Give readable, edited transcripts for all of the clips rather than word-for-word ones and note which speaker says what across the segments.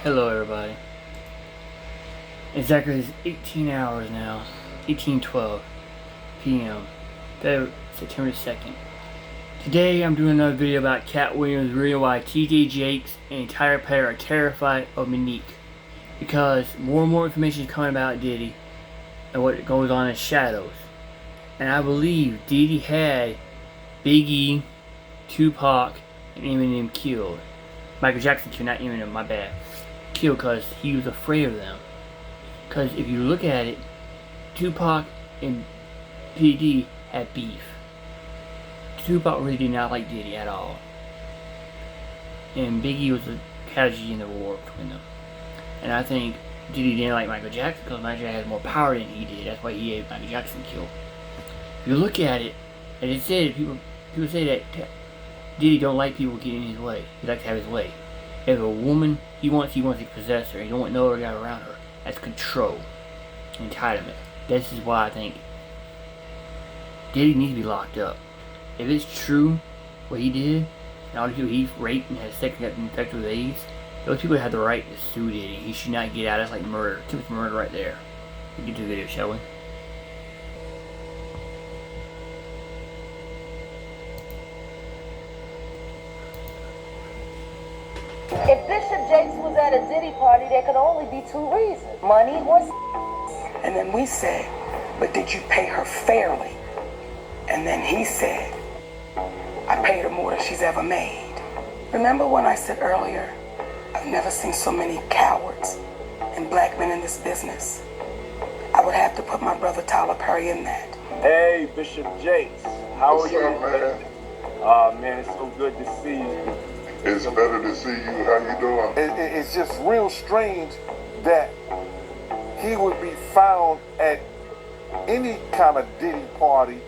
Speaker 1: Hello everybody. Exactly it's 18 hours now. 18:12 p.m. September 2nd. Today I'm doing another video about Katt Williams' reason why T.D. Jakes and Tyler Perry are terrified of Monique. Because more and more information is coming about Diddy and what goes on in shadows. And I believe Diddy had Biggie, Tupac, and Eminem killed. Michael Jackson killed, not Eminem, my bad. Killed because he was afraid of them. Because if you look at it, Tupac and P.D. had beef. Tupac really did not like Diddy at all. And Biggie was a casualty in the war between them. And I think Diddy didn't like Michael Jackson because Michael Jackson has more power than he did. That's why he had Michael Jackson killed. If you look at it, and it said, people say that Diddy don't like people getting in his way. He likes to have his way. If a woman he wants to possess her. He don't want no other guy around her. That's control. Entitlement. This is why I think Diddy needs to be locked up. If it's true what he did, and all the people he raped and had sex and got infected with AIDS, those people have the right to sue Diddy. He should not get out. That's like murder. Too much murder right there. We can do the video, shall we?
Speaker 2: If Bishop Jakes was at a Diddy party, there could only be two reasons: money or
Speaker 3: And then we said, but did you pay her fairly? And then he said, I paid her more than she's ever made. Remember when I said earlier, I've never seen so many cowards and black men in this business? I would have to put my brother Tyler Perry in that.
Speaker 4: Hey, Bishop Jakes. How are you?
Speaker 5: Man?
Speaker 4: Man, it's so good to see you.
Speaker 5: It's better to see you. How you doing?
Speaker 6: It's just real strange that he would be found at any kind of Diddy party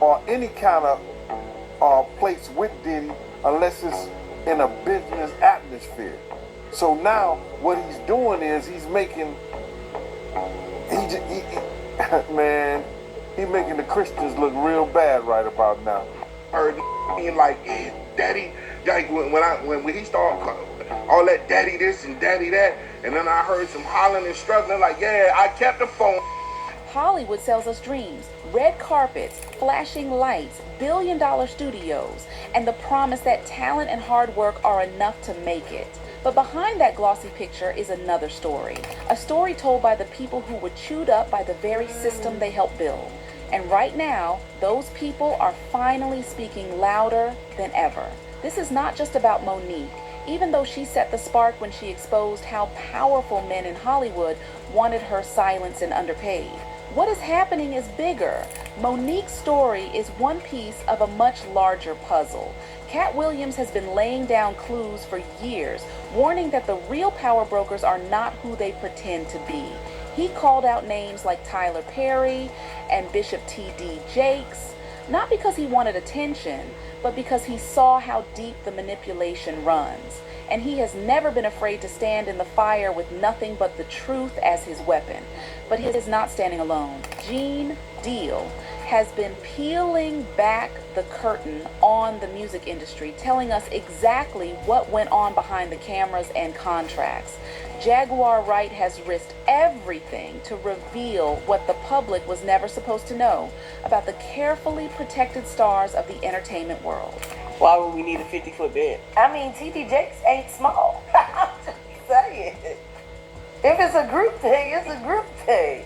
Speaker 6: or any kind of place with Diddy unless it's in a business atmosphere. So now what he's doing is he's making he making the Christians look real bad right about now.
Speaker 5: Heard being like, yeah, daddy, like when he started all that daddy this and daddy that, and then I heard some hollering and struggling like, yeah, I kept the phone.
Speaker 7: Hollywood sells us dreams, red carpets, flashing lights, billion-dollar studios, and the promise that talent and hard work are enough to make it. But behind that glossy picture is another story, a story told by the people who were chewed up by the very system they helped build. And right now, those people are finally speaking louder than ever. This is not just about Monique, even though she set the spark when she exposed how powerful men in Hollywood wanted her silenced and underpaid. What is happening is bigger. Monique's story is one piece of a much larger puzzle. Katt Williams has been laying down clues for years, warning that the real power brokers are not who they pretend to be. He called out names like Tyler Perry and Bishop T.D. Jakes, not because he wanted attention, but because he saw how deep the manipulation runs. And he has never been afraid to stand in the fire with nothing but the truth as his weapon. But he is not standing alone. Gene Deal has been peeling back the curtain on the music industry, telling us exactly what went on behind the cameras and contracts. Jaguar Wright has risked everything to reveal what the public was never supposed to know about the carefully protected stars of the entertainment world.
Speaker 3: Why would we need a 50-foot bed?
Speaker 2: I mean, T.D. Jakes ain't small. I'm just saying. If it's a group thing, it's a group thing.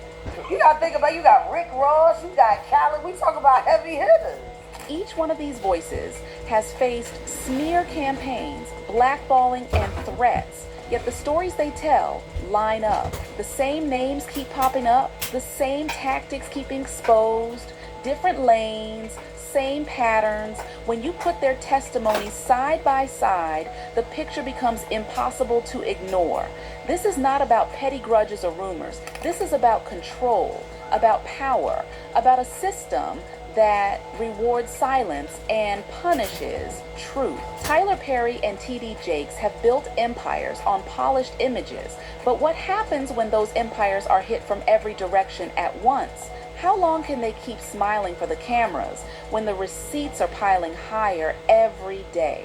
Speaker 2: You gotta think about, you got Rick Ross, you got Khaled, we talk about heavy hitters.
Speaker 7: Each one of these voices has faced smear campaigns, blackballing, and threats. Yet the stories they tell line up. The same names keep popping up, the same tactics keep being exposed, different lanes, same patterns. When you put their testimonies side by side, the picture becomes impossible to ignore. This is not about petty grudges or rumors. This is about control, about power, about a system that rewards silence and punishes truth. Tyler Perry and T.D. Jakes have built empires on polished images, but what happens when those empires are hit from every direction at once? How long can they keep smiling for the cameras when the receipts are piling higher every day?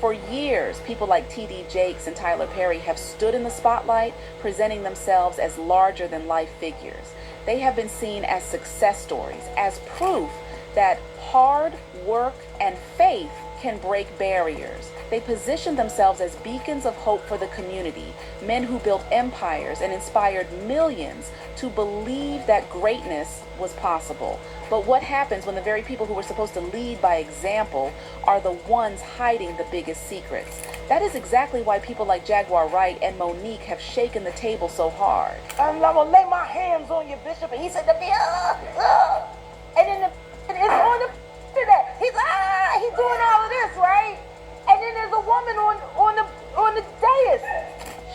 Speaker 7: For years, people like T.D. Jakes and Tyler Perry have stood in the spotlight, presenting themselves as larger-than-life figures. They have been seen as success stories, as proof that hard work and faith can break barriers. They position themselves as beacons of hope for the community, men who built empires and inspired millions to believe that greatness was possible. But what happens when the very people who were supposed to lead by example are the ones hiding the biggest secrets? That is exactly why people like Jaguar Wright and Monique have shaken the table so hard.
Speaker 2: I'm gonna lay my hands on you, Bishop. And he said to me, and then it's on the that he's doing all of this, right? And then there's a woman on the dais.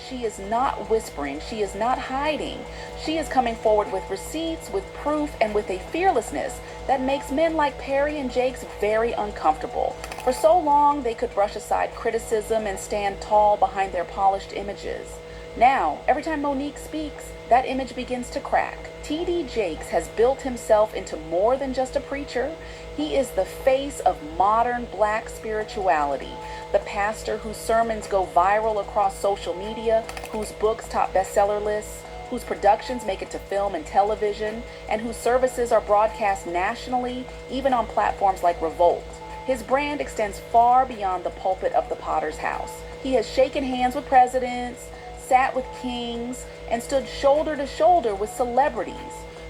Speaker 7: She is not whispering. She is not hiding. She is coming forward with receipts, with proof, and with a fearlessness that makes men like Perry and Jakes very uncomfortable. For so long, they could brush aside criticism and stand tall behind their polished images. Now, every time Monique speaks, that image begins to crack. T.D. Jakes has built himself into more than just a preacher. He is the face of modern Black spirituality, the pastor whose sermons go viral across social media, whose books top bestseller lists, whose productions make it to film and television, and whose services are broadcast nationally, even on platforms like Revolt. His brand extends far beyond the pulpit of the Potter's house. He has shaken hands with presidents, sat with kings, and stood shoulder to shoulder with celebrities.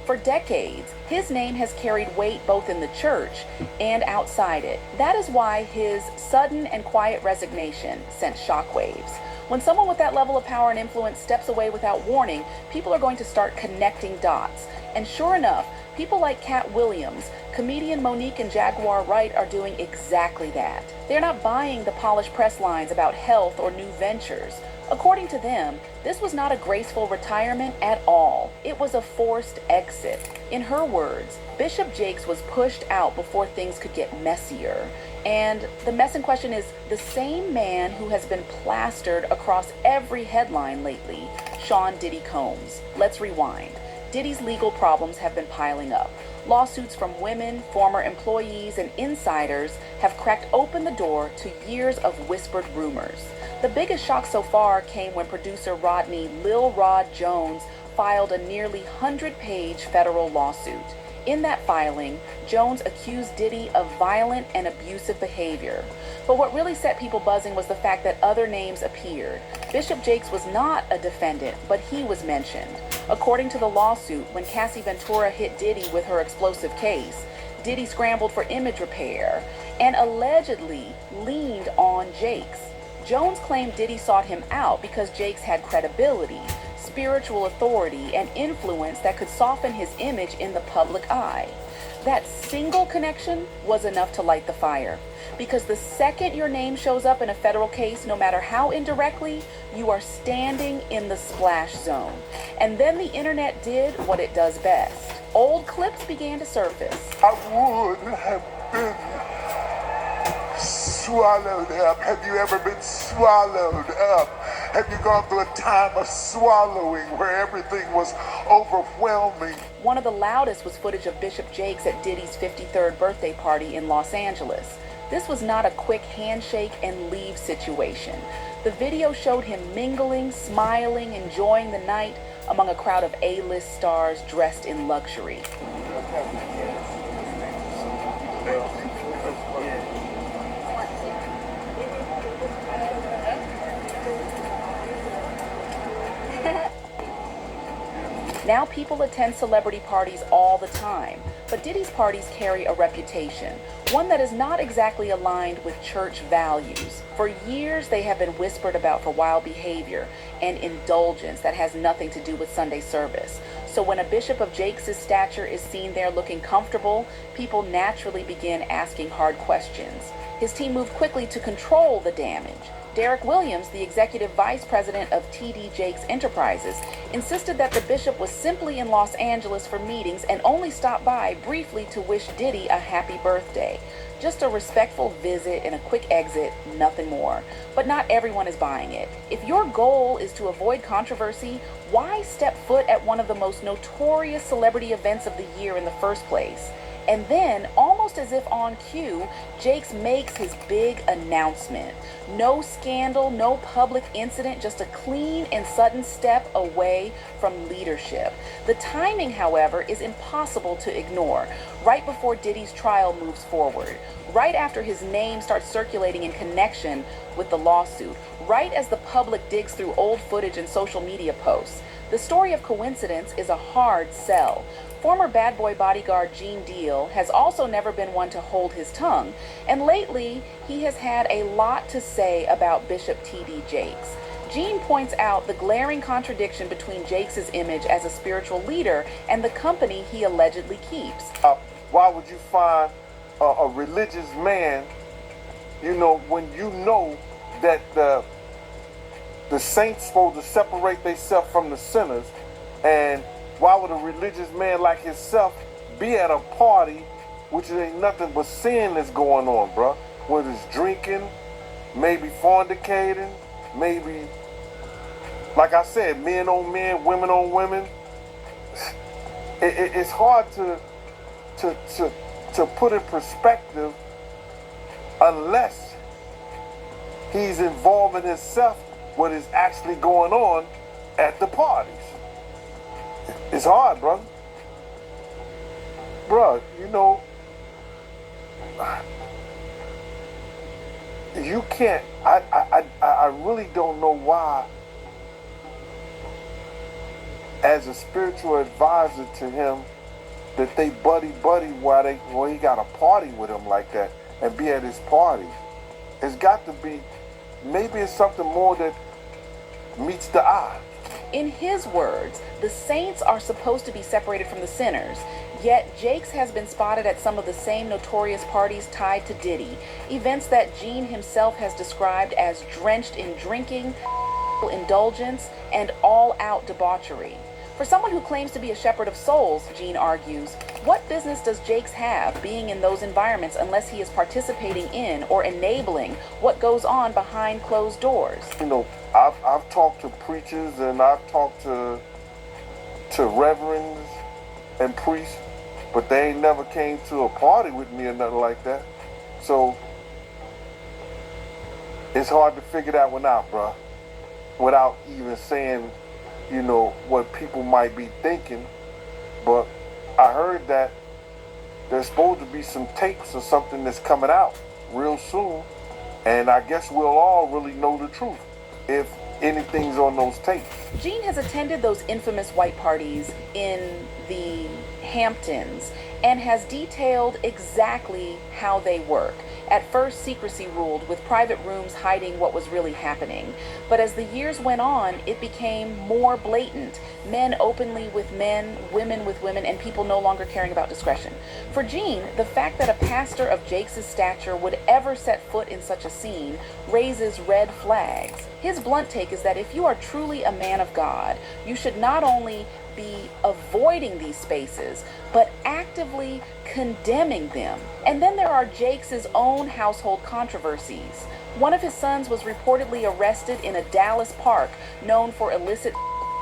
Speaker 7: For decades, his name has carried weight both in the church and outside it. That is why his sudden and quiet resignation sent shockwaves. When someone with that level of power and influence steps away without warning, people are going to start connecting dots. And sure enough, people like Cat Williams, comedian Monique, and Jaguar Wright are doing exactly that. They're not buying the polished press lines about health or new ventures. According to them, this was not a graceful retirement at all. It was a forced exit. In her words, Bishop Jakes was pushed out before things could get messier. And the mess in question is the same man who has been plastered across every headline lately, Sean Diddy Combs. Let's rewind. Diddy's legal problems have been piling up. Lawsuits from women, former employees, and insiders have cracked open the door to years of whispered rumors. The biggest shock so far came when producer Rodney Lil Rod Jones filed a nearly 100-page federal lawsuit. In that filing, Jones accused Diddy of violent and abusive behavior. But what really set people buzzing was the fact that other names appeared. Bishop Jakes was not a defendant, but he was mentioned. According to the lawsuit, when Cassie Ventura hit Diddy with her explosive case, Diddy scrambled for image repair and allegedly leaned on Jakes. Jones claimed Diddy sought him out because Jakes had credibility, spiritual authority, and influence that could soften his image in the public eye. That single connection was enough to light the fire. Because the second your name shows up in a federal case, no matter how indirectly, you are standing in the splash zone. And then the internet did what it does best. Old clips began to surface.
Speaker 5: I would have been swallowed up. Have you ever been swallowed up? Have you gone through a time of swallowing where everything was overwhelming?
Speaker 7: One of the loudest was footage of Bishop Jakes at Diddy's 53rd birthday party in Los Angeles. This was not a quick handshake and leave situation. The video showed him mingling, smiling, enjoying the night among a crowd of A-list stars dressed in luxury. Now people attend celebrity parties all the time, but Diddy's parties carry a reputation, one that is not exactly aligned with church values. For years, they have been whispered about for wild behavior and indulgence that has nothing to do with Sunday service. So when a bishop of Jakes' stature is seen there looking comfortable, people naturally begin asking hard questions. His team moved quickly to control the damage. Derek Williams, the executive vice president of T.D. Jakes Enterprises, insisted that the bishop was simply in Los Angeles for meetings and only stopped by briefly to wish Diddy a happy birthday. Just a respectful visit and a quick exit, nothing more. But not everyone is buying it. If your goal is to avoid controversy, why step foot at one of the most notorious celebrity events of the year in the first place? And then, almost almost as if on cue, Jakes makes his big announcement. No scandal, no public incident, just a clean and sudden step away from leadership. The timing, however, is impossible to ignore. Right before Diddy's trial moves forward, right after his name starts circulating in connection with the lawsuit, right as the public digs through old footage and social media posts. The story of coincidence is a hard sell. Former Bad Boy bodyguard Gene Deal has also never been one to hold his tongue, and lately he has had a lot to say about Bishop T.D. Jakes. Gene points out the glaring contradiction between Jakes' image as a spiritual leader and the company he allegedly keeps.
Speaker 6: Why would you find a religious man, when you know that the saints supposed to separate themselves from the sinners, and why would a religious man like himself be at a party which ain't nothing but sin that's going on, bruh? Whether it's drinking, maybe fornicating, maybe, like I said, men on men, women on women. It's hard to put in perspective unless he's involving himself what is actually going on at the parties. It's hard, brother. Bruh, you can't, I really don't know why, as a spiritual advisor to him, that they buddy while he got a party with him like that and be at his party. It's got to be, maybe it's something more that meets the eye.
Speaker 7: In his words, the saints are supposed to be separated from the sinners, yet Jakes has been spotted at some of the same notorious parties tied to Diddy, events that Gene himself has described as drenched in drinking, indulgence, and all-out debauchery. For someone who claims to be a shepherd of souls, Gene argues, what business does Jakes have being in those environments unless he is participating in or enabling what goes on behind closed doors?
Speaker 6: I've talked to preachers and I've talked to reverends and priests, but they ain't never came to a party with me or nothing like that. So it's hard to figure that one out, bruh, without even saying, what people might be thinking. But I heard that there's supposed to be some tapes or something that's coming out real soon, and I guess we'll all really know the truth if anything's on those tapes.
Speaker 7: Gene has attended those infamous white parties in the Hamptons and has detailed exactly how they work. At first, secrecy ruled, with private rooms hiding what was really happening. But as the years went on, it became more blatant. Men openly with men, women with women, and people no longer caring about discretion. For Gene, the fact that a pastor of Jakes' stature would ever set foot in such a scene raises red flags. His blunt take is that if you are truly a man of God, you should not only be avoiding these spaces, but actively condemning them. And then there are Jakes' own household controversies. One of his sons was reportedly arrested in a Dallas park known for illicit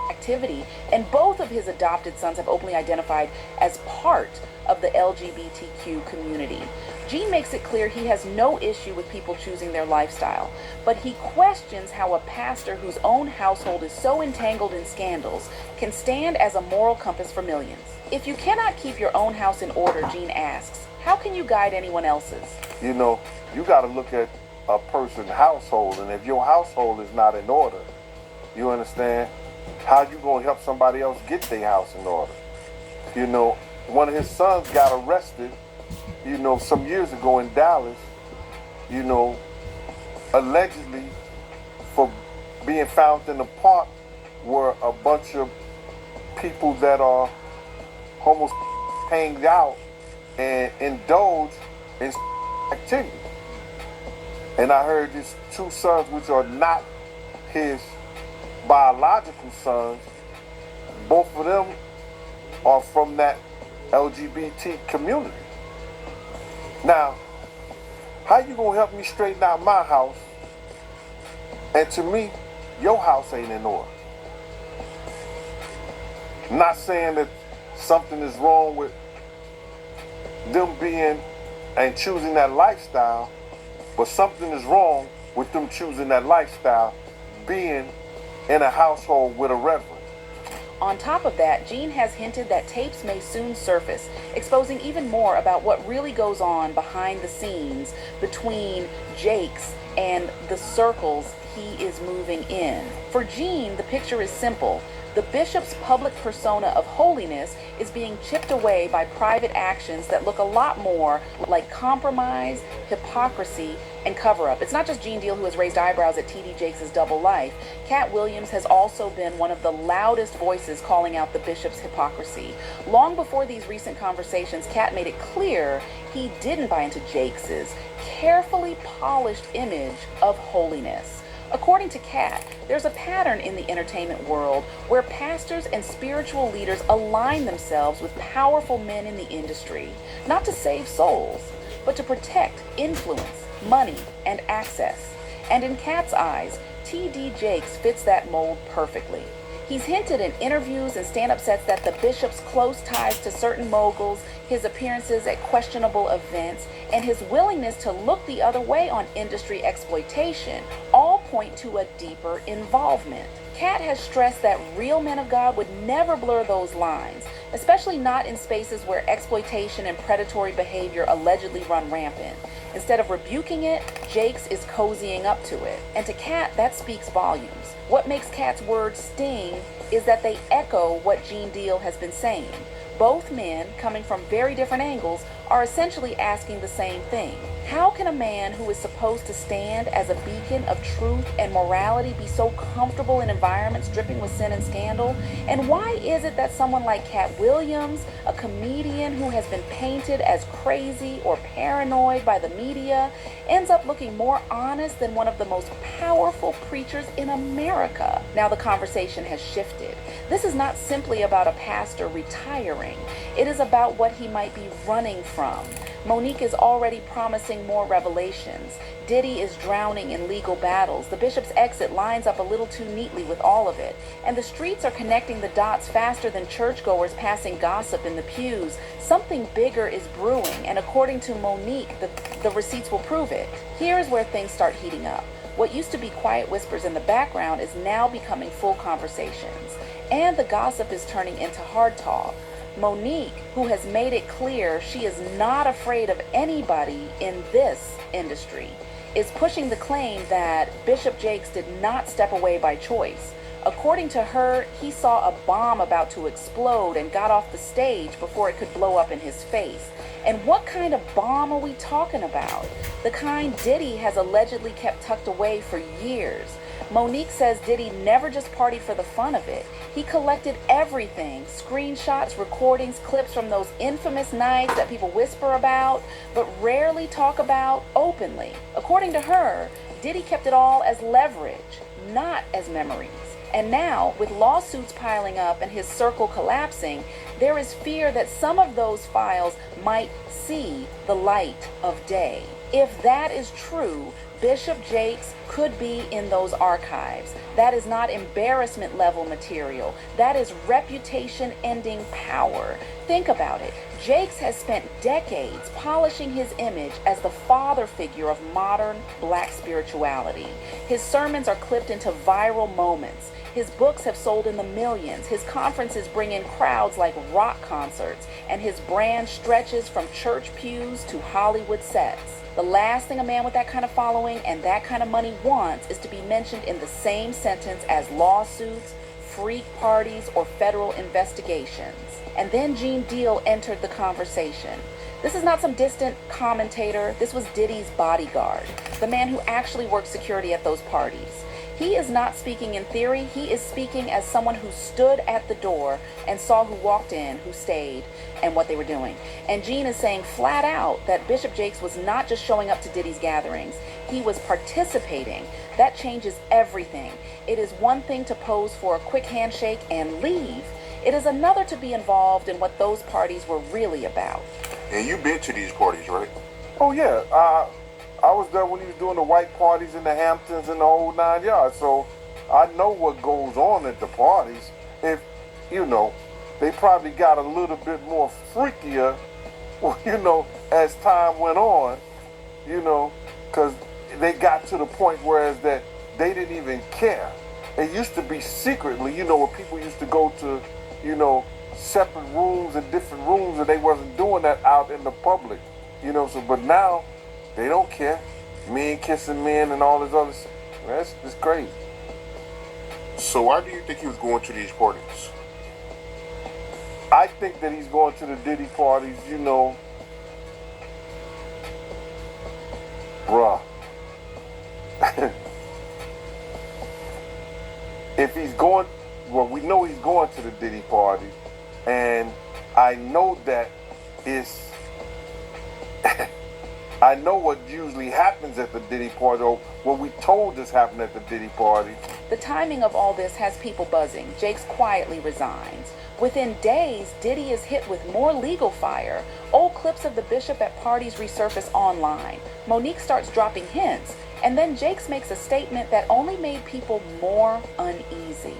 Speaker 7: activity, and both of his adopted sons have openly identified as part of the LGBTQ community. Gene makes it clear he has no issue with people choosing their lifestyle, but he questions how a pastor whose own household is so entangled in scandals can stand as a moral compass for millions. If you cannot keep your own house in order, Gene asks, how can you guide anyone else's?
Speaker 6: You got to look at a person's household, and if your household is not in order, you understand, how you going to help somebody else get their house in order? One of his sons got arrested, some years ago in Dallas, allegedly for being found in the park where a bunch of people that are almost hanged out and indulge in activity. And I heard his two sons, which are not his biological sons, both of them are from that LGBT community. Now, how you gonna help me straighten out my house, and to me, your house ain't in order? Not saying that something is wrong with them being and choosing that lifestyle, but something is wrong with them choosing that lifestyle, being in a household with a reverend.
Speaker 7: On top of that, Gene has hinted that tapes may soon surface, exposing even more about what really goes on behind the scenes between Jakes and the circles he is moving in. For Gene, the picture is simple. The bishop's public persona of holiness is being chipped away by private actions that look a lot more like compromise, hypocrisy, and cover-up. It's not just Gene Deal who has raised eyebrows at T.D. Jakes' double life. Cat Williams has also been one of the loudest voices calling out the bishop's hypocrisy. Long before these recent conversations, Cat made it clear he didn't buy into Jakes' carefully polished image of holiness. According to Cat, there's a pattern in the entertainment world where pastors and spiritual leaders align themselves with powerful men in the industry, not to save souls, but to protect influence, money, and access. And in Cat's eyes, T.D. Jakes fits that mold perfectly. He's hinted in interviews and stand-up sets that the bishop's close ties to certain moguls, his appearances at questionable events, and his willingness to look the other way on industry exploitation all point to a deeper involvement. Cat has stressed that real men of God would never blur those lines, especially not in spaces where exploitation and predatory behavior allegedly run rampant. Instead of rebuking it, Jakes is cozying up to it. And to Cat, that speaks volumes. What makes Cat's words sting is that they echo what Gene Deal has been saying. Both men, coming from very different angles, are essentially asking the same thing. How can a man who is supposed to stand as a beacon of truth and morality be so comfortable in environments dripping with sin and scandal? And why is it that someone like Cat Williams, a comedian who has been painted as crazy or paranoid by the media, ends up looking more honest than one of the most powerful preachers in America? Now the conversation has shifted. This is not simply about a pastor retiring. It is about what he might be running from. Monique is already promising more revelations. Diddy is drowning in legal battles. The bishop's exit lines up a little too neatly with all of it. And the streets are connecting the dots faster than churchgoers passing gossip in the pews. Something bigger is brewing, and according to Monique, the receipts will prove it. Here's where things start heating up. What used to be quiet whispers in the background is now becoming full conversations. And the gossip is turning into hard talk. Monique, who has made it clear she is not afraid of anybody in this industry, is pushing the claim that Bishop Jakes did not step away by choice. According to her, he saw a bomb about to explode and got off the stage before it could blow up in his face. And what kind of bomb are we talking about? The kind Diddy has allegedly kept tucked away for years. Monique says Diddy never just partied for the fun of it. He collected everything, screenshots, recordings, clips from those infamous nights that people whisper about, but rarely talk about openly. According to her, Diddy kept it all as leverage, not as memories. And now, with lawsuits piling up and his circle collapsing, there is fear that some of those files might see the light of day. If that is true, Bishop Jakes could be in those archives. That is not embarrassment level material. That is reputation ending power. Think about it. Jakes has spent decades polishing his image as the father figure of modern black spirituality. His sermons are clipped into viral moments. His books have sold in the millions. His conferences bring in crowds like rock concerts, and his brand stretches from church pews to Hollywood sets. The last thing a man with that kind of following and that kind of money wants is to be mentioned in the same sentence as lawsuits, freak parties, or federal investigations. And then Gene Deal entered the conversation. This is not some distant commentator. This was Diddy's bodyguard, the man who actually worked security at those parties. He is not speaking in theory. He is speaking as someone who stood at the door and saw who walked in, who stayed, and what they were doing. And Gene is saying flat out that Bishop Jakes was not just showing up to Diddy's gatherings. He was participating. That changes everything. It is one thing to pose for a quick handshake and leave. It is another to be involved in what those parties were really about.
Speaker 5: And you've been to these parties, right?
Speaker 6: Oh yeah, I was there when he was doing the white parties in the Hamptons and the whole 9 yards, so I know what goes on at the parties. If, you know, they probably got a little bit more freakier you know, as time went on, you know, because they got to the point whereas that they didn't even care. It used to be secretly, you know, where people used to go to, you know, separate rooms and different rooms, and they wasn't doing that out in the public, you know. So, but now they don't care. Men kissing men and all this other shit. That's crazy.
Speaker 5: So why do you think he was going to these parties?
Speaker 6: I think that he's going to the Diddy parties, you know, bruh. If he's going, well, we know he's going to the Diddy party, and I know that it's, I know what usually happens at the Diddy party, or what we told us happened at the Diddy party.
Speaker 7: The timing of all this has people buzzing. Jakes quietly resigns. Within days, Diddy is hit with more legal fire. Old clips of the bishop at parties resurface online. Monique starts dropping hints, and then Jakes makes a statement that only made people more uneasy.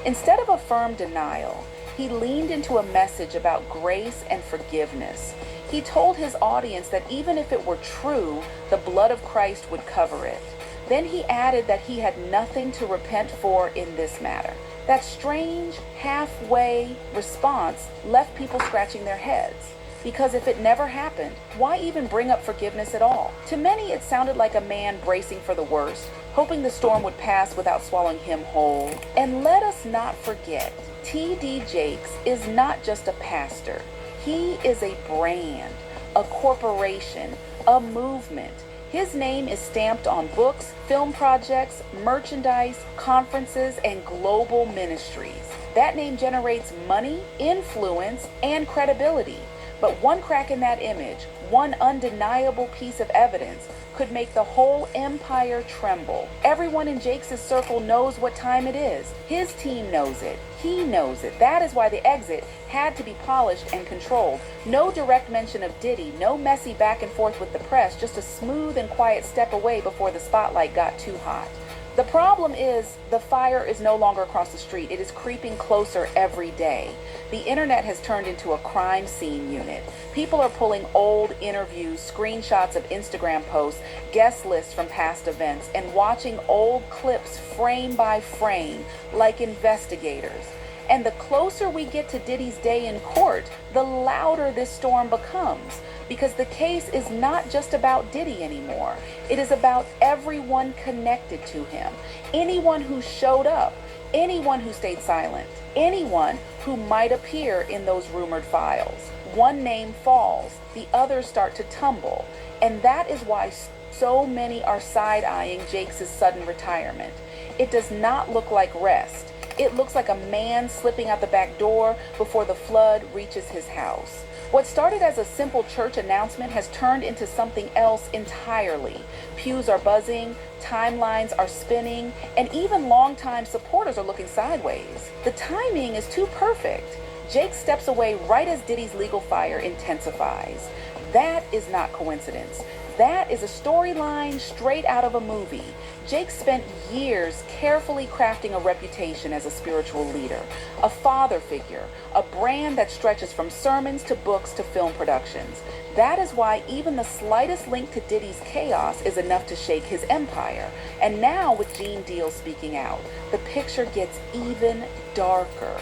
Speaker 7: Instead of a firm denial, he leaned into a message about grace and forgiveness. He told his audience that even if it were true, the blood of Christ would cover it. Then he added that he had nothing to repent for in this matter. That strange, halfway response left people scratching their heads. Because if it never happened, why even bring up forgiveness at all? To many, it sounded like a man bracing for the worst, hoping the storm would pass without swallowing him whole. And let us not forget, T.D. Jakes is not just a pastor. He is a brand, a corporation, a movement. His name is stamped on books, film projects, merchandise, conferences, and global ministries. That name generates money, influence, and credibility. But one crack in that image, one undeniable piece of evidence, could make the whole empire tremble. Everyone in Jakes' circle knows what time it is. His team knows it. He knows it. That is why the exit had to be polished and controlled. No direct mention of Diddy, no messy back and forth with the press, just a smooth and quiet step away before the spotlight got too hot. The problem is the fire is no longer across the street. It is creeping closer every day. The internet has turned into a crime scene unit. People are pulling old interviews, screenshots of Instagram posts, guest lists from past events, and watching old clips frame by frame like investigators. And the closer we get to Diddy's day in court, the louder this storm becomes. Because the case is not just about Diddy anymore. It is about everyone connected to him. Anyone who showed up, anyone who stayed silent, anyone who might appear in those rumored files. One name falls, the others start to tumble. And that is why so many are side-eyeing Jakes' sudden retirement. It does not look like rest. It looks like a man slipping out the back door before the flood reaches his house. What started as a simple church announcement has turned into something else entirely. Pews are buzzing, timelines are spinning, and even longtime supporters are looking sideways. The timing is too perfect. Jake steps away right as Diddy's legal fire intensifies. That is not coincidence. That is a storyline straight out of a movie. Jake spent years carefully crafting a reputation as a spiritual leader, a father figure, a brand that stretches from sermons to books to film productions. That is why even the slightest link to Diddy's chaos is enough to shake his empire. And now with Gene Deal speaking out, the picture gets even darker.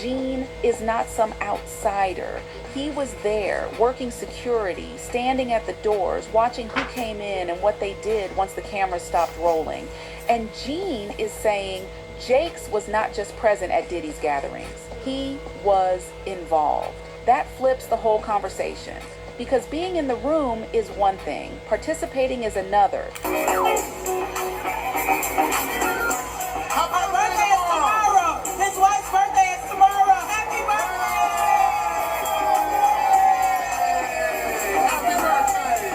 Speaker 7: Gene is not some outsider. He was there, working security, standing at the doors, watching who came in and what they did once the cameras stopped rolling. And Gene is saying Jakes was not just present at Diddy's gatherings. He was involved. That flips the whole conversation. Because being in the room is one thing, participating is another.
Speaker 8: My birthday is tomorrow. His wife's birthday is tomorrow. Happy birthday! Happy birthday!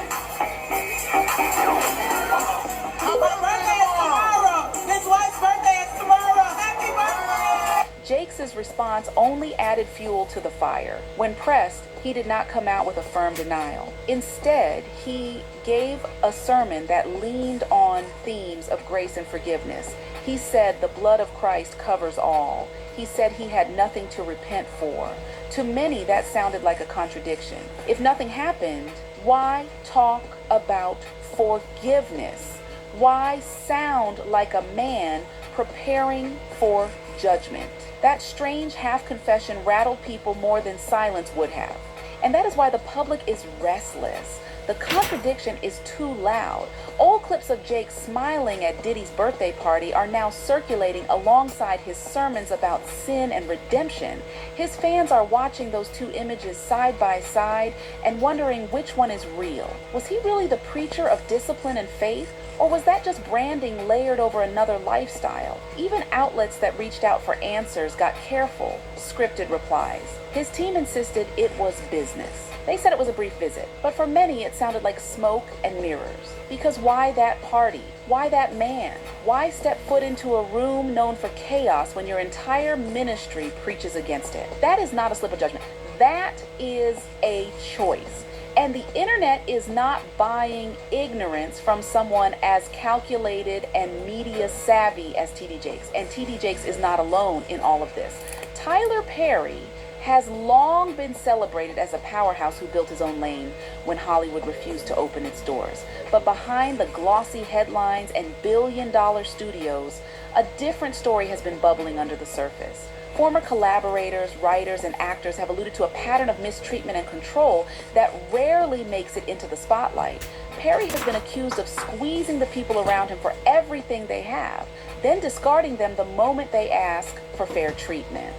Speaker 8: My birthday is tomorrow. His wife's birthday is tomorrow. Happy birthday!
Speaker 7: Jakes' response only added fuel to the fire. When pressed, he did not come out with a firm denial. Instead, he gave a sermon that leaned on themes of grace and forgiveness. He said the blood of Christ covers all. he said he had nothing to repent for. To many, that sounded like a contradiction. If nothing happened, why talk about forgiveness? Why sound like a man preparing for judgment? That strange half-confession rattled people more than silence would have. And that is why the public is restless. The contradiction is too loud. Old clips of Jake smiling at Diddy's birthday party are now circulating alongside his sermons about sin and redemption. His fans are watching those two images side by side and wondering which one is real. Was he really the preacher of discipline and faith? Or was that just branding layered over another lifestyle? Even outlets that reached out for answers got careful, scripted replies. His team insisted it was business. They said it was a brief visit, but for many it sounded like smoke and mirrors. Because why that party? Why that man? Why step foot into a room known for chaos when your entire ministry preaches against it? That is not a slip of judgment. That is a choice. And the internet is not buying ignorance from someone as calculated and media savvy as T.D. Jakes. And T.D. Jakes is not alone in all of this. Tyler Perry has long been celebrated as a powerhouse who built his own lane when Hollywood refused to open its doors. But behind the glossy headlines and billion-dollar studios, a different story has been bubbling under the surface. Former collaborators, writers, and actors have alluded to a pattern of mistreatment and control that rarely makes it into the spotlight. Perry has been accused of squeezing the people around him for everything they have, then discarding them the moment they ask for fair treatment.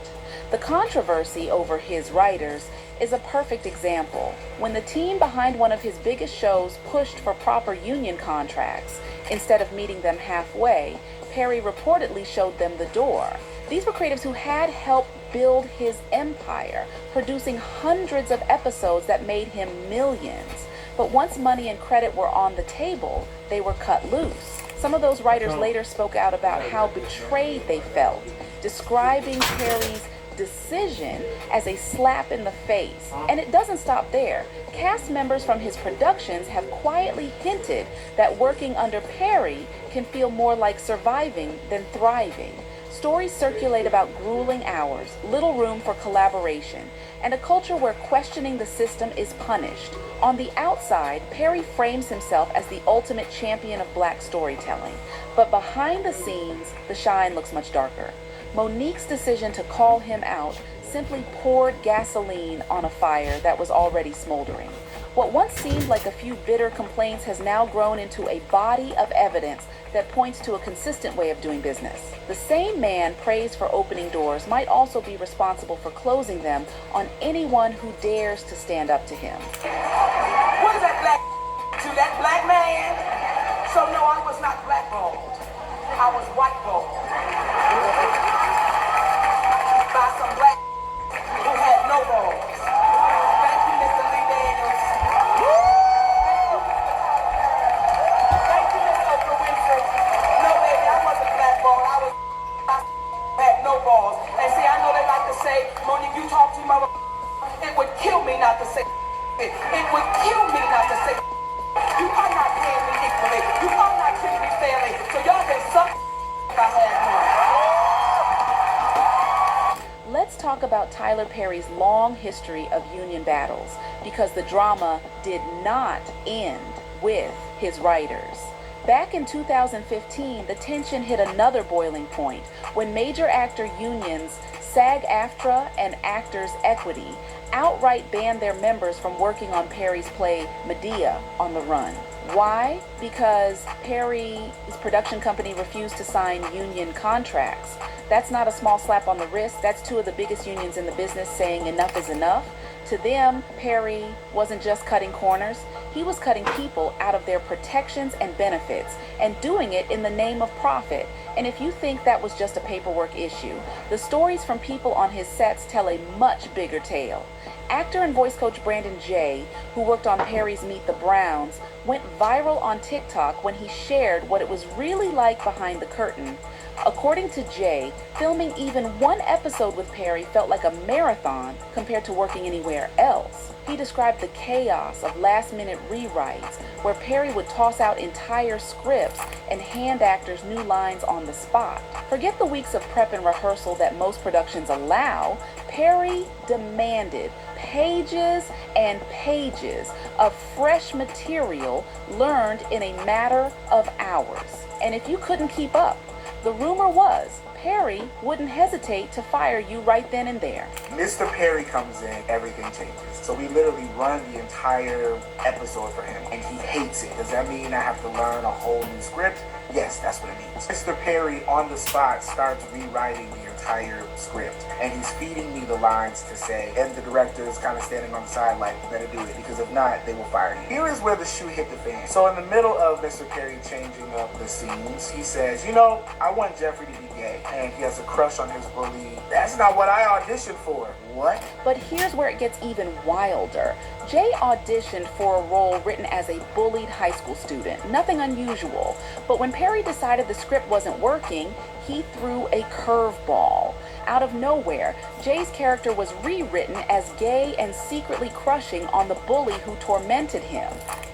Speaker 7: The controversy over his writers is a perfect example. When the team behind one of his biggest shows pushed for proper union contracts, instead of meeting them halfway, Perry reportedly showed them the door. These were creatives who had helped build his empire, producing hundreds of episodes that made him millions. But once money and credit were on the table, they were cut loose. Some of those writers later spoke out about how betrayed they felt, describing Perry's decision as a slap in the face. And it doesn't stop there. Cast members from his productions have quietly hinted that working under Perry can feel more like surviving than thriving. Stories circulate about grueling hours, little room for collaboration, and a culture where questioning the system is punished. On the outside, Perry frames himself as the ultimate champion of black storytelling, but behind the scenes, the shine looks much darker. Monique's decision to call him out simply poured gasoline on a fire that was already smoldering. What once seemed like a few bitter complaints has now grown into a body of evidence that points to a consistent way of doing business. The same man praised for opening doors might also be responsible for closing them on anyone who dares to stand up to him.
Speaker 3: What is that black to that black man? So no, I was not blackballed. I was whiteballed. By some black who had no balls. Thank you, Mr. Lee Daniels. Thank you, Miss Oprah Winfrey. No, baby, I wasn't blackballed. I had no balls. And see, I know they like to say, Monique, you talk to mother. It would kill me not to say it. It would kill me not to say you are not paying me equally. You are not treating me fairly. So y'all can suck if I had more.
Speaker 7: Let's talk about Tyler Perry's long history of union battles, because the drama did not end with his writers. Back in 2015, the tension hit another boiling point when major actor unions SAG-AFTRA and Actors Equity outright banned their members from working on Perry's play Medea on the Run. Why? Because Perry's production company refused to sign union contracts. That's not a small slap on the wrist. That's two of the biggest unions in the business saying enough is enough. To them, Perry wasn't just cutting corners. He was cutting people out of their protections and benefits and doing it in the name of profit. And if you think that was just a paperwork issue, the stories from people on his sets tell a much bigger tale. Actor and voice coach Brandon Jay, who worked on Perry's Meet the Browns, went viral on TikTok when he shared what it was really like behind the curtain. According to Jay, filming even one episode with Perry felt like a marathon compared to working anywhere else. He described the chaos of last-minute rewrites, where Perry would toss out entire scripts and hand actors new lines on the spot. Forget the weeks of prep and rehearsal that most productions allow. Perry demanded pages and pages of fresh material learned in a matter of hours. And if you couldn't keep up, the rumor was Perry wouldn't hesitate to fire you right then and there.
Speaker 9: Mr. Perry comes in, everything changes. So we literally run the entire episode for him, and he hates it. Does that mean I have to learn a whole new script? Yes, that's what it means. Mr. Perry, on the spot, starts rewriting the entire script, and he's feeding me the lines to say, and the director is kind of standing on the side like, you better do it, because if not, they will fire you. Here is where the shoe hit the fan. So in the middle of Mr. Perry changing up the scenes, he says, you know, I want Jeffrey to be gay, and he has a crush on his bully. That's not what I auditioned for. What?
Speaker 7: But here's where it gets even wilder. Jay auditioned for a role written as a bullied high school student. Nothing unusual. But when Perry decided the script wasn't working, he threw a curveball. Out of nowhere, Jay's character was rewritten as gay and secretly crushing on the bully who tormented him.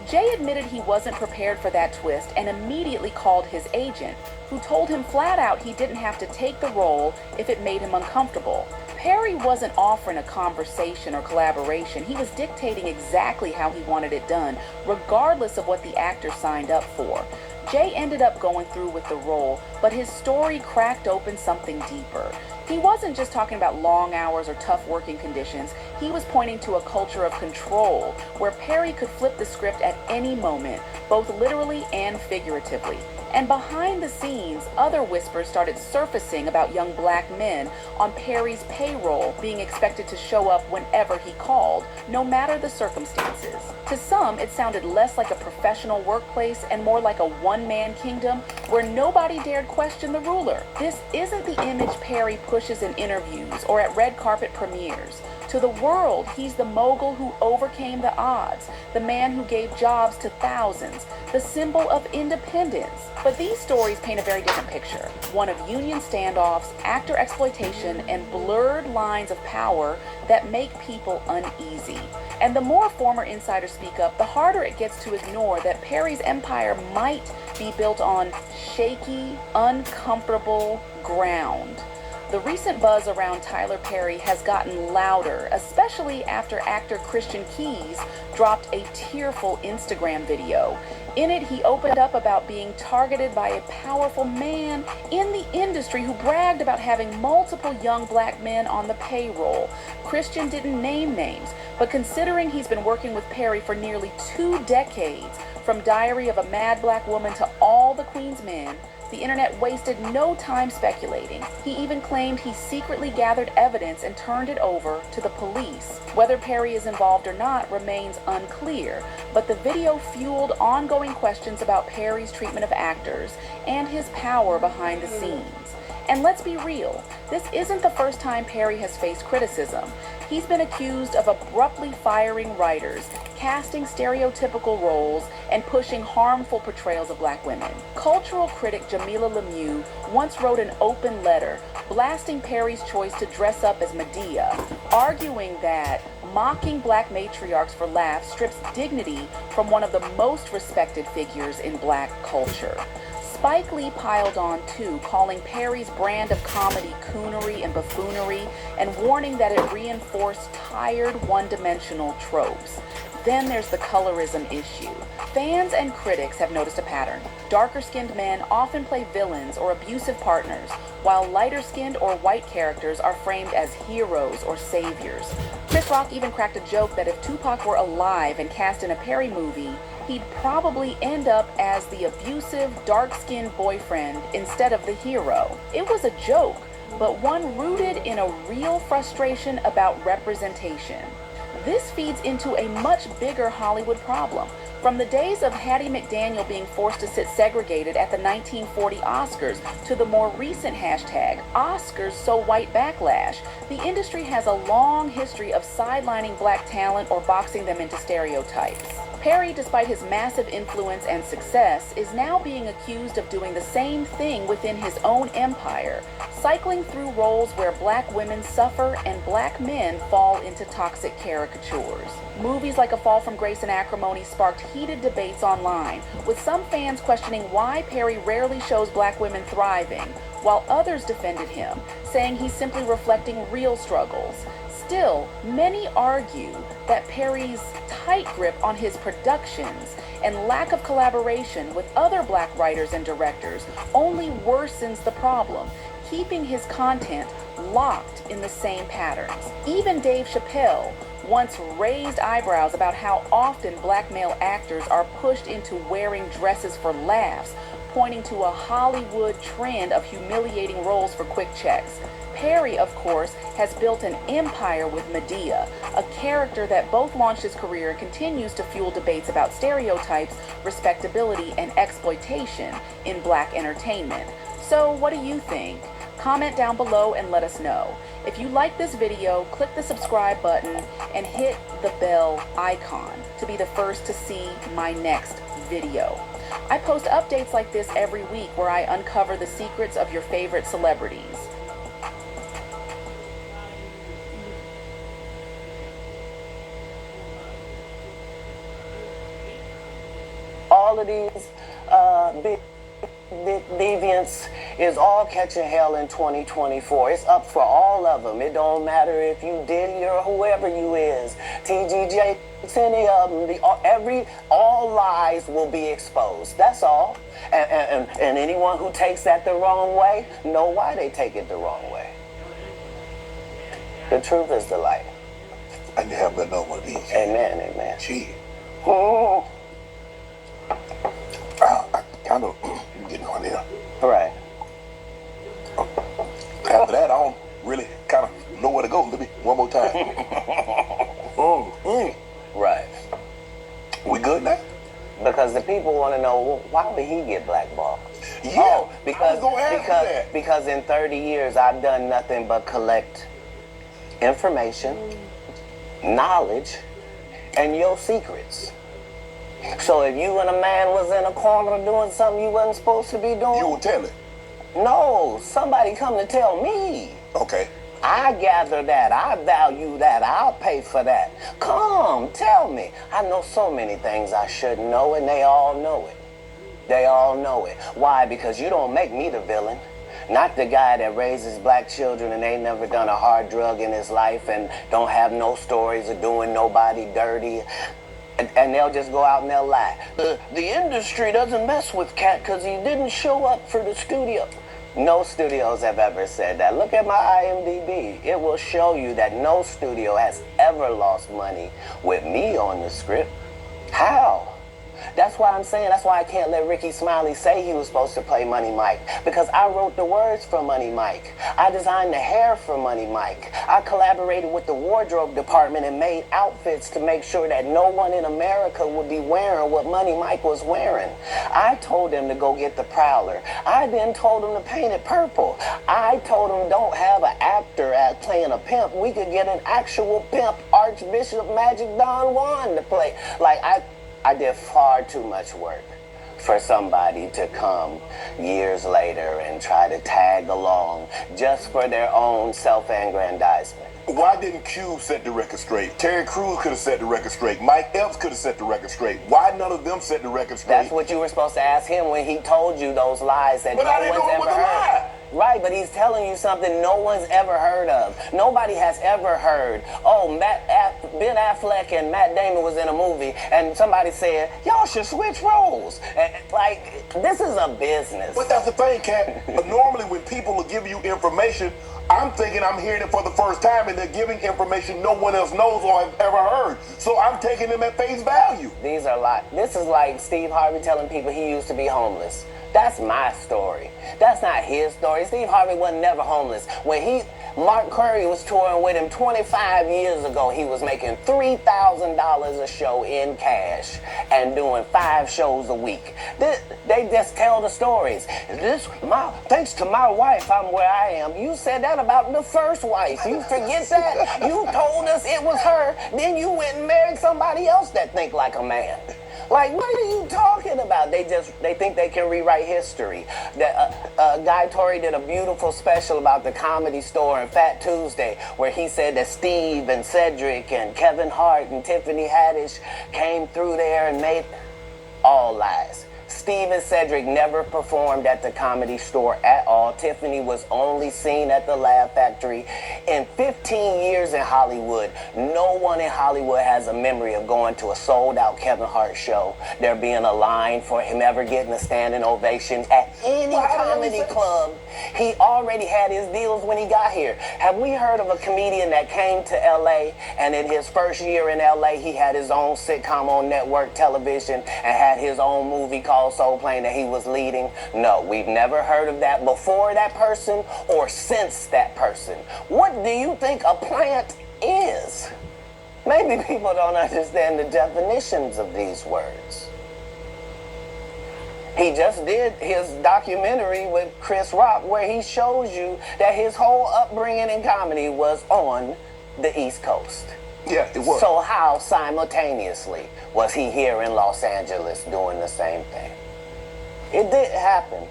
Speaker 7: Jay admitted he wasn't prepared for that twist and immediately called his agent, who told him flat out he didn't have to take the role if it made him uncomfortable. Perry wasn't offering a conversation or collaboration. He was dictating exactly how he wanted it done, regardless of what the actor signed up for. Jay ended up going through with the role, but his story cracked open something deeper. He wasn't just talking about long hours or tough working conditions. He was pointing to a culture of control, where Perry could flip the script at any moment, both literally and figuratively. And behind the scenes, other whispers started surfacing about young black men on Perry's payroll being expected to show up whenever he called, no matter the circumstances. To some, it sounded less like a professional workplace and more like a one-man kingdom where nobody dared question the ruler. This isn't the image Perry pushes in interviews or at red carpet premieres. To the world, he's the mogul who overcame the odds, the man who gave jobs to thousands, the symbol of independence. But these stories paint a very different picture, one of union standoffs, actor exploitation, and blurred lines of power that make people uneasy. And the more former insiders speak up, the harder it gets to ignore that Perry's empire might be built on shaky, uncomfortable ground. The recent buzz around Tyler Perry has gotten louder, especially after actor Christian Keys dropped a tearful Instagram video. In it, he opened up about being targeted by a powerful man in the industry who bragged about having multiple young black men on the payroll. Christian didn't name names, but considering he's been working with Perry for nearly 2 decades, from Diary of a Mad Black Woman to All the Queen's Men, the internet wasted no time speculating. He even claimed he secretly gathered evidence and turned it over to the police. Whether Perry is involved or not remains unclear, but the video fueled ongoing questions about Perry's treatment of actors and his power behind the scenes. And let's be real, this isn't the first time Perry has faced criticism. He's been accused of abruptly firing writers, casting stereotypical roles, and pushing harmful portrayals of black women. Cultural critic Jamila Lemieux once wrote an open letter blasting Perry's choice to dress up as Medea, arguing that mocking black matriarchs for laughs strips dignity from one of the most respected figures in black culture. Spike Lee piled on too, calling Perry's brand of comedy coonery and buffoonery and warning that it reinforced tired, one-dimensional tropes. Then there's the colorism issue. Fans and critics have noticed a pattern. Darker-skinned men often play villains or abusive partners, while lighter-skinned or white characters are framed as heroes or saviors. Chris Rock even cracked a joke that if Tupac were alive and cast in a Perry movie, he'd probably end up as the abusive, dark-skinned boyfriend instead of the hero. It was a joke, but one rooted in a real frustration about representation. This feeds into a much bigger Hollywood problem. From the days of Hattie McDaniel being forced to sit segregated at the 1940 Oscars to the more recent hashtag #OscarsSoWhite backlash, the industry has a long history of sidelining black talent or boxing them into stereotypes. Perry, despite his massive influence and success, is now being accused of doing the same thing within his own empire, cycling through roles where black women suffer and black men fall into toxic caricatures. Movies like A Fall from Grace and Acrimony sparked heated debates online, with some fans questioning why Perry rarely shows black women thriving, while others defended him, saying he's simply reflecting real struggles. Still, many argue that Perry's tight grip on his productions and lack of collaboration with other black writers and directors only worsens the problem, keeping his content locked in the same patterns. Even Dave Chappelle once raised eyebrows about how often black male actors are pushed into wearing dresses for laughs, pointing to a Hollywood trend of humiliating roles for quick checks. Perry, of course, has built an empire with Madea, a character that both launched his career and continues to fuel debates about stereotypes, respectability, and exploitation in black entertainment. So what do you think? Comment down below and let us know. If you like this video, click the subscribe button and hit the bell icon to be the first to see my next video. I post updates like this every week where I uncover the secrets of your favorite celebrities.
Speaker 10: All of these big deviants is all catching hell in 2024. It's up for all of them. It don't matter if you Diddy or whoever you is. TGJ, any of them. All lies will be exposed. That's all. And anyone who takes that the wrong way, know why they take it the wrong way. The truth is the light.
Speaker 5: I never been know one of these.
Speaker 10: Amen, amen.
Speaker 5: Gee.
Speaker 10: Oh.
Speaker 5: I kind of getting on there.
Speaker 10: Right.
Speaker 5: After that, I don't really kind of know where to go. Let me one more time.
Speaker 10: Right.
Speaker 5: We good now?
Speaker 10: Because the people want to know, well, why would he get blackballed?
Speaker 5: Yeah.
Speaker 10: Oh, because
Speaker 5: because
Speaker 10: in 30 years I've done nothing but collect information, knowledge, and your secrets. So if you and a man was in a corner doing something you wasn't supposed to be doing,
Speaker 5: you will tell it.
Speaker 10: No, somebody come to tell me.
Speaker 5: Okay.
Speaker 10: I gather that, I value that, I'll pay for that. Come, tell me. I know so many things I shouldn't know, and they all know it. They all know it. Why? Because you don't make me the villain. Not the guy that raises black children and ain't never done a hard drug in his life and don't have no stories of doing nobody dirty. And they'll just go out and they'll lie. The industry doesn't mess with Cat because he didn't show up for the studio. No studios have ever said that. Look at my IMDb. It will show you that no studio has ever lost money with me on the script. How? That's why I'm saying, that's why I can't let Ricky Smiley say he was supposed to play Money Mike. Because I wrote the words for Money Mike. I designed the hair for Money Mike. I collaborated with the wardrobe department and made outfits to make sure that no one in America would be wearing what Money Mike was wearing. I told him to go get the Prowler. I then told him to paint it purple. I told him don't have an actor playing a pimp. We could get an actual pimp, Archbishop Magic Don Juan, to play. Like, I did far too much work for somebody to come years later and try to tag along just for their own self-aggrandizement.
Speaker 5: Why didn't Cube set the record straight? Terry Crews could have set the record straight. Mike Epps could have set the record straight. Why none of them set the record straight?
Speaker 10: That's what you were supposed to ask him when he told you those lies that
Speaker 5: but
Speaker 10: no
Speaker 5: I didn't
Speaker 10: one's
Speaker 5: know it
Speaker 10: ever
Speaker 5: was a
Speaker 10: heard.
Speaker 5: lie.
Speaker 10: Right, but he's telling you something no one's ever heard of. Nobody has ever heard, oh, Ben Affleck and Matt Damon was in a movie, and somebody said, y'all should switch roles. And, like, this is a business.
Speaker 5: But that's the thing, Cat. Normally when people will give you information, I'm thinking I'm hearing it for the first time, and they're giving information no one else knows or have ever heard. So I'm taking them at face value.
Speaker 10: These are this is like Steve Harvey telling people he used to be homeless. That's my story. That's not his story. Steve Harvey was never homeless. When Mark Curry was touring with him 25 years ago. He was making $3,000 a show in cash and doing 5 shows a week. They just tell the stories. Thanks to my wife, I'm where I am. You said that about the first wife. You forget that? You told us it was her. Then you went and married somebody else that think like a man. Like, what are you talking about? They think they can rewrite history. Guy Torrey did a beautiful special about the Comedy Store and Fat Tuesday, where he said that Steve and Cedric and Kevin Hart and Tiffany Haddish came through there and made all lies. Steve and Cedric never performed at the Comedy Store at all. Tiffany was only seen at the Laugh Factory. In 15 years in Hollywood, no one in Hollywood has a memory of going to a sold-out Kevin Hart show, there being a line for him ever getting a standing ovation at any comedy club. He already had his deals when he got here. Have we heard of a comedian that came to LA and in his first year in LA, he had his own sitcom on network television and had his own movie called Soul Plane that he was leading? No, we've never heard of that before that person or since that person. What do you think a plant is? Maybe people don't understand the definitions of these words. He just did his documentary with Chris Rock where he shows you that his whole upbringing in comedy was on the East Coast.
Speaker 5: Yeah, it was.
Speaker 10: So how simultaneously was he here in Los Angeles doing the same thing? It didn't happen.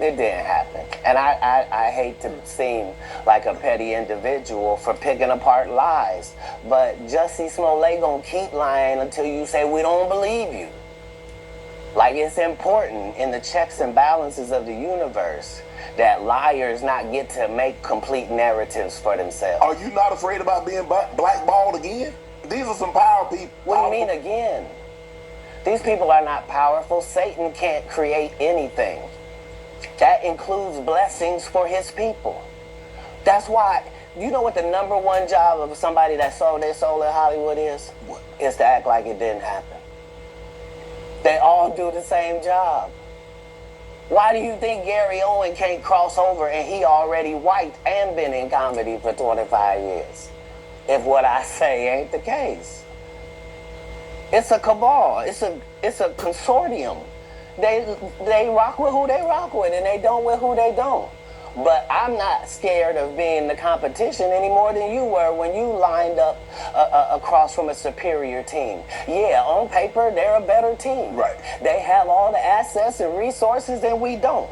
Speaker 10: It didn't happen. And I hate to seem like a petty individual for picking apart lies, but Jussie Smollett gonna keep lying until you say we don't believe you. Like, it's important in the checks and balances of the universe that liars not get to make complete narratives for themselves.
Speaker 5: Are you not afraid about being blackballed again? These are some power people.
Speaker 10: What do you mean again? These people are not powerful. Satan can't create anything. That includes blessings for his people. That's why, you know what the number one job of somebody that sold their soul in Hollywood is?
Speaker 5: What?
Speaker 10: Is to act like it didn't happen. They all do the same job. Why do you think Gary Owen can't cross over and he already white and been in comedy for 25 years? If what I say ain't the case. It's a cabal. It's a consortium. They rock with who they rock with and they don't with who they don't. But I'm not scared of being the competition any more than you were when you lined up across from a superior team. Yeah, on paper, they're a better team.
Speaker 5: Right.
Speaker 10: They have all the assets and resources and we don't.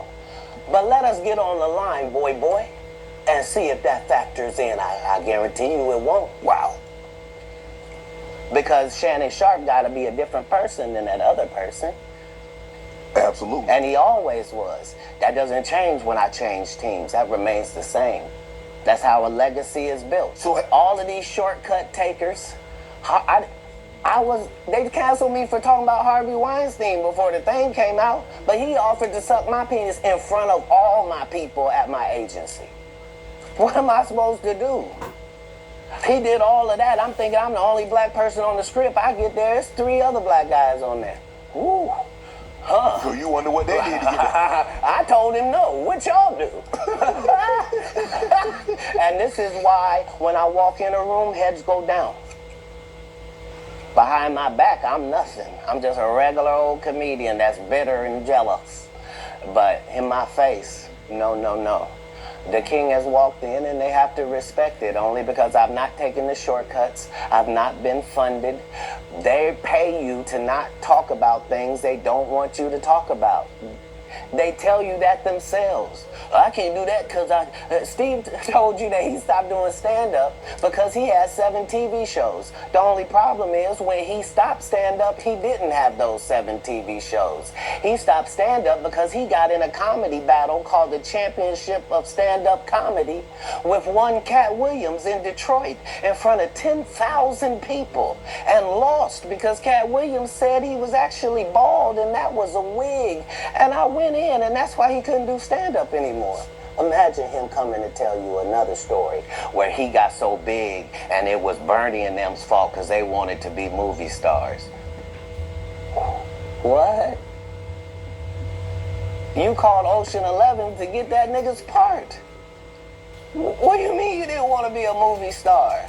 Speaker 10: But let us get on the line, boy, and see if that factors in. I guarantee you it won't.
Speaker 5: Wow.
Speaker 10: Because Shannon Sharp got to be a different person than that other person.
Speaker 5: Absolutely.
Speaker 10: And he always was. That doesn't change when I change teams. That remains the same. That's how a legacy is built. So all of these shortcut takers, they canceled me for talking about Harvey Weinstein before the thing came out, but he offered to suck my penis in front of all my people at my agency. What am I supposed to do? He did all of that. I'm thinking I'm the only black person on the script. I get there, there's 3 other black guys on there. Ooh. Huh.
Speaker 5: So you wonder what they did to get there.
Speaker 10: I told him no. What y'all do? And this is why when I walk in a room, heads go down. Behind my back, I'm nothing. I'm just a regular old comedian that's bitter and jealous. But in my face, no. The king has walked in and they have to respect it only because I've not taken the shortcuts. I've not been funded. They pay you to not talk about things they don't want you to talk about. They tell you that themselves. I can't do that because Steve told you that he stopped doing stand-up because he has 7 TV shows. The only problem is when he stopped stand-up, he didn't have those 7 TV shows. He stopped stand-up because he got in a comedy battle called the Championship of Stand-Up Comedy with one Cat Williams in Detroit in front of 10,000 people and lost because Cat Williams said he was actually bald and that was a wig. And I went in and that's why he couldn't do stand-up anymore. Imagine him coming to tell you another story where he got so big and it was Bernie and them's fault because they wanted to be movie stars. What? You called Ocean 11 to get that nigga's part. What do you mean want to be a movie star.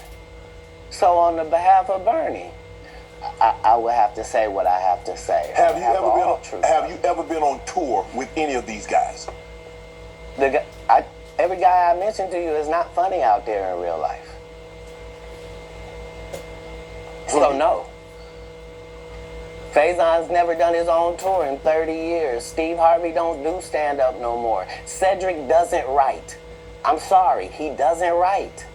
Speaker 10: So on the behalf of Bernie, I would have to say what I have to say.
Speaker 11: Have you ever been on tour with any of these guys?
Speaker 10: Every guy I mentioned to you is not funny out there in real life. So no. Faison's never done his own tour in 30 years. Steve Harvey don't do stand-up no more. Cedric doesn't write. I'm sorry, he doesn't write.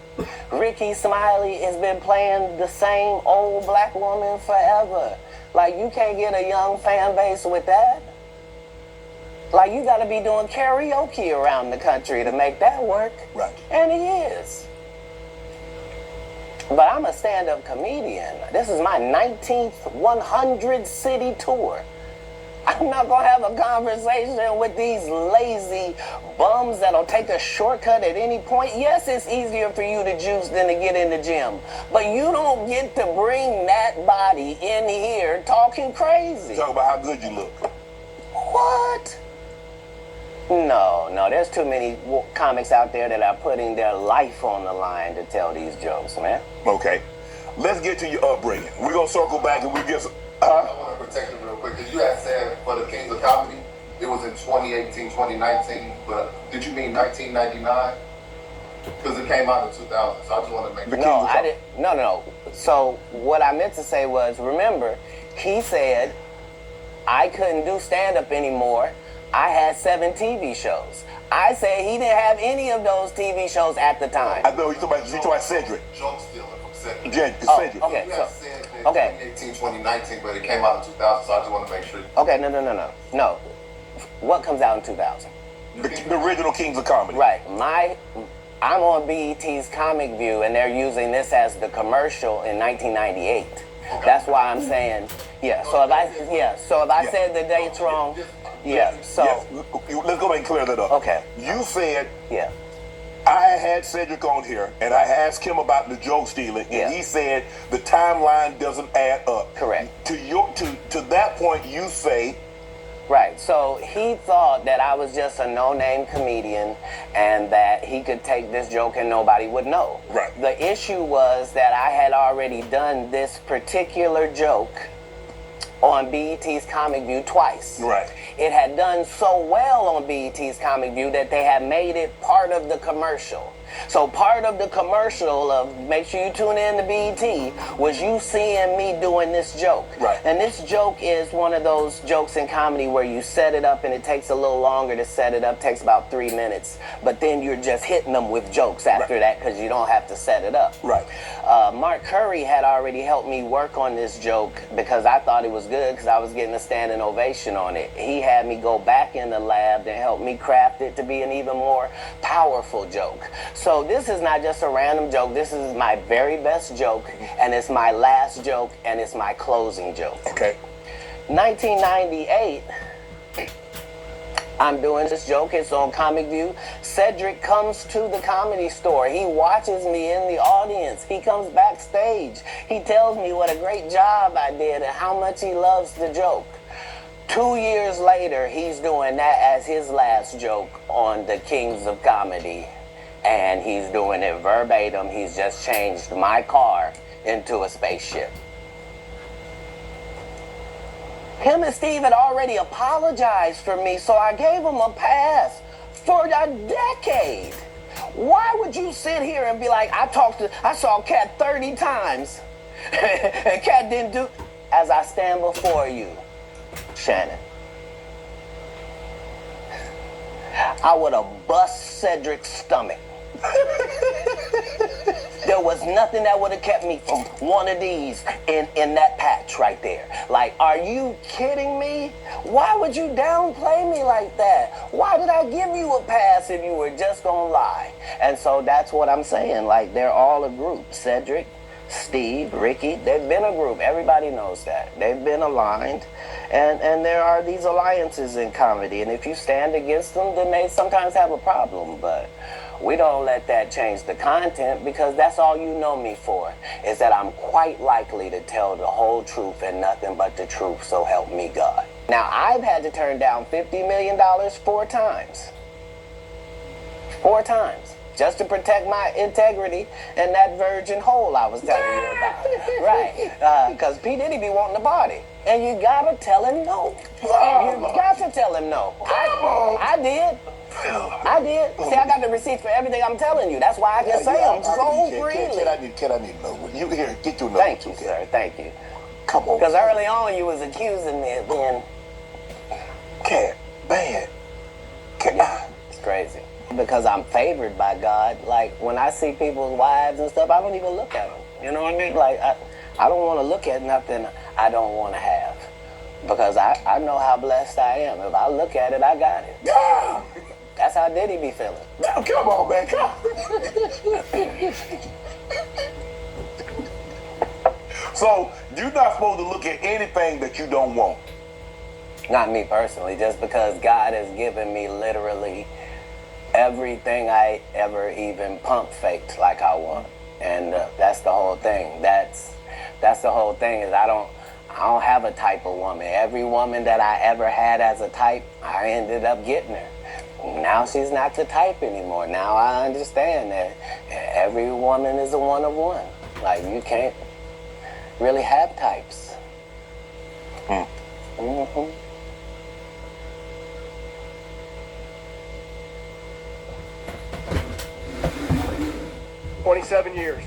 Speaker 10: Ricky Smiley has been playing the same old black woman forever. Like, you can't get a young fan base with that. Like, you gotta be doing karaoke around the country to make that work.
Speaker 11: Right.
Speaker 10: And he is. But I'm a stand-up comedian. This is my 19th 100-city tour. I'm not gonna have a conversation with these lazy bums that'll take a shortcut at any point. Yes, it's easier for you to juice than to get in the gym. But you don't get to bring that body in here talking crazy.
Speaker 11: Talk about how good you look.
Speaker 10: What? No, there's too many comics out there that are putting their life on the line to tell these jokes, man.
Speaker 11: Okay. Let's get to your upbringing. We're going to circle back and we get some...
Speaker 12: I want to protect it real quick, because you had said for the Kings of Comedy, it was in 2018, 2019, but did you mean 1999? Because it came out in 2000, so I just want to make sure.
Speaker 10: No, I didn't. No. So what I meant to say was, remember, he said I couldn't do stand-up anymore. I had 7 TV shows. I said he didn't have any of those TV shows at the time.
Speaker 11: I know you're talking about Cedric.
Speaker 12: Joke stealing from Cedric.
Speaker 11: Yeah, Cedric.
Speaker 10: Okay.
Speaker 12: You had said that 2018, 2019, but it came out in 2000, so I just want to make sure.
Speaker 10: Okay, no. What comes out in 2000?
Speaker 11: The original Kings of Comedy.
Speaker 10: Right. I'm on BET's Comic View, and they're using this as the commercial in 1998. Okay. That's why I'm saying, yeah. So if I said the dates wrong, yeah. So
Speaker 11: let's go back and clear that up.
Speaker 10: Okay.
Speaker 11: You said,
Speaker 10: yeah,
Speaker 11: I had Cedric on here, and I asked him about the joke stealing, and he said the timeline doesn't add up.
Speaker 10: Correct.
Speaker 11: To that point, you say.
Speaker 10: Right, so he thought that I was just a no-name comedian and that he could take this joke and nobody would know.
Speaker 11: Right.
Speaker 10: The issue was that I had already done this particular joke on BET's Comic View twice.
Speaker 11: Right.
Speaker 10: It had done so well on BET's Comic View that they had made it part of the commercial. So part of the commercial of make sure you tune in to BET was you seeing me doing this joke.
Speaker 11: Right.
Speaker 10: And this joke is one of those jokes in comedy where you set it up and it takes a little longer to set it up, takes about 3 minutes. But then you're just hitting them with jokes after that because you don't have to set it up.
Speaker 11: Right.
Speaker 10: Mark Curry had already helped me work on this joke because I thought it was good because I was getting a standing ovation on it. He had me go back in the lab and help me craft it to be an even more powerful joke. So this is not just a random joke. This is my very best joke, and it's my last joke, and it's my closing joke.
Speaker 11: Okay.
Speaker 10: 1998, I'm doing this joke. It's on Comic View. Cedric comes to the Comedy Store. He watches me in the audience. He comes backstage. He tells me what a great job I did and how much he loves the joke. 2 years later, he's doing that as his last joke on the Kings of Comedy. And he's doing it verbatim. He's just changed my car into a spaceship. Him and Steve had already apologized for me, so I gave him a pass for a decade. Why would you sit here and be like, I saw Cat 30 times, and Cat didn't do, as I stand before you, Shannon. I would have bust Cedric's stomach. There was nothing that would have kept me from one of these in that patch right there. Like, are you kidding me? Why would you downplay me like that? Why did I give you a pass if you were just gonna lie? And so that's what I'm saying. Like, they're all a group. Cedric, Steve, Ricky, they've been a group. Everybody knows that. They've been aligned. And there are these alliances in comedy. And if you stand against them, they may sometimes have a problem. But we don't let that change the content because that's all you know me for, is that I'm quite likely to tell the whole truth and nothing but the truth, so help me God. Now, I've had to turn down $50 million 4 times. 4 times. just to protect my integrity and that virgin hole I was telling you about. Right. Because P. Diddy be wanting to party. And you gotta tell him no. You got to tell him no. I did. I did. See, I got the receipts for everything I'm telling you. That's why I can say them so freely.
Speaker 11: Can I need to know? You here, get your number.
Speaker 10: Thank you, sir. Thank you.
Speaker 11: Come on.
Speaker 10: Because early on you was accusing me of being...
Speaker 11: Cat, bad.
Speaker 10: Yeah, it's crazy. Because I'm favored by God. Like, when I see people's wives and stuff, I don't even look at them. You know what I mean? Like, I don't want to look at nothing I don't want to have. Because I know how blessed I am. If I look at it, I got it.
Speaker 11: Yeah.
Speaker 10: That's how Diddy be feeling.
Speaker 11: Now, come on, man. Come on. So, you're not supposed to look at anything that you don't want.
Speaker 10: Not me personally, just because God has given me literally everything I ever even pump faked like I want. And that's the whole thing. That's the whole thing is I don't have a type of woman. Every woman that I ever had as a type, I ended up getting her. Now she's not the type anymore. Now I understand that every woman is a one of one. Like, you can't really have types. Mm-hmm.
Speaker 13: 27 years.